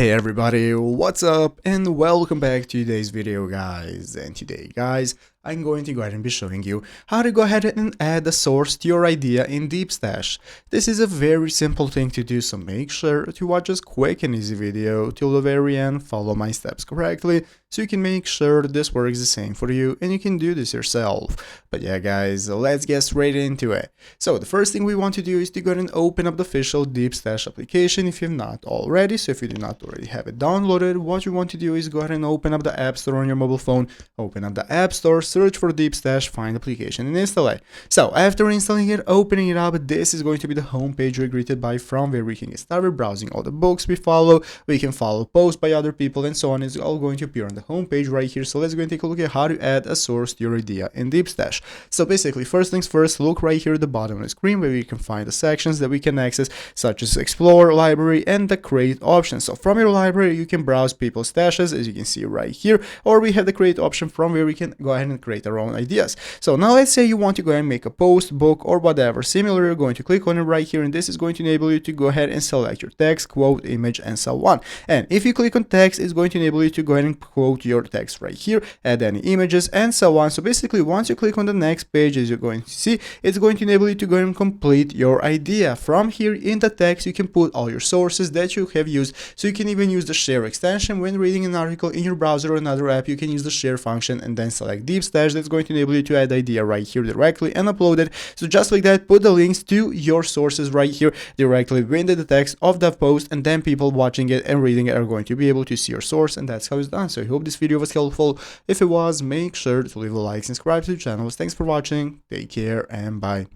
Hey everybody, what's up and welcome back to today's video guys. And today guys, I'm going to go ahead and be showing you how to go ahead and add a source to your idea in Deepstash. This is a very simple thing to do, so make sure to watch this quick and easy video till the very end, follow my steps correctly, so you can make sure this works the same for you and you can do this yourself. But yeah guys, let's get straight into it. So the first thing we want to do is to go ahead and open up the official Deepstash application if you've not already. So if you do not already have it downloaded, what you want to do is go ahead and open up the App Store on your mobile phone, open up the App Store, search for Deepstash, find application and install it. So after installing it, opening it up, this is going to be the home page we're greeted by, from where we can get started browsing all the books we follow. We can follow posts by other people and so on. It's all going to appear on the home page right here. So let's go and take a look at how to add a source to your idea in Deepstash. So basically, first things first, look right here at the bottom of the screen where we can find the sections that we can access, such as Explore, Library, and the Create option. So from your library, you can browse people's stashes, as you can see right here, or we have the Create option from where we can go ahead and create our own ideas. So now let's say you want to go ahead and make a post, book, or whatever similar. You're going to click on it right here, and this is going to enable you to go ahead and select your text, quote, image, and so on. And if you click on text, it's going to enable you to go ahead and quote your text right here, add any images, and so on. So basically, once you click on the next page, as you're going to see, it's going to enable you to go ahead and complete your idea. From here in the text, you can put all your sources that you have used. So you can even use the share extension when reading an article in your browser or another app. You can use the share function and then select Deepstash. That's going to enable you to add the idea right here directly and upload it. So just like that, put the links to your sources right here directly within the text of the post, and then people watching it and reading it are going to be able to see your source, and that's how it's done. So I hope this video was helpful. If it was, make sure to leave a like and subscribe to the channel. Thanks for watching, take care, and bye.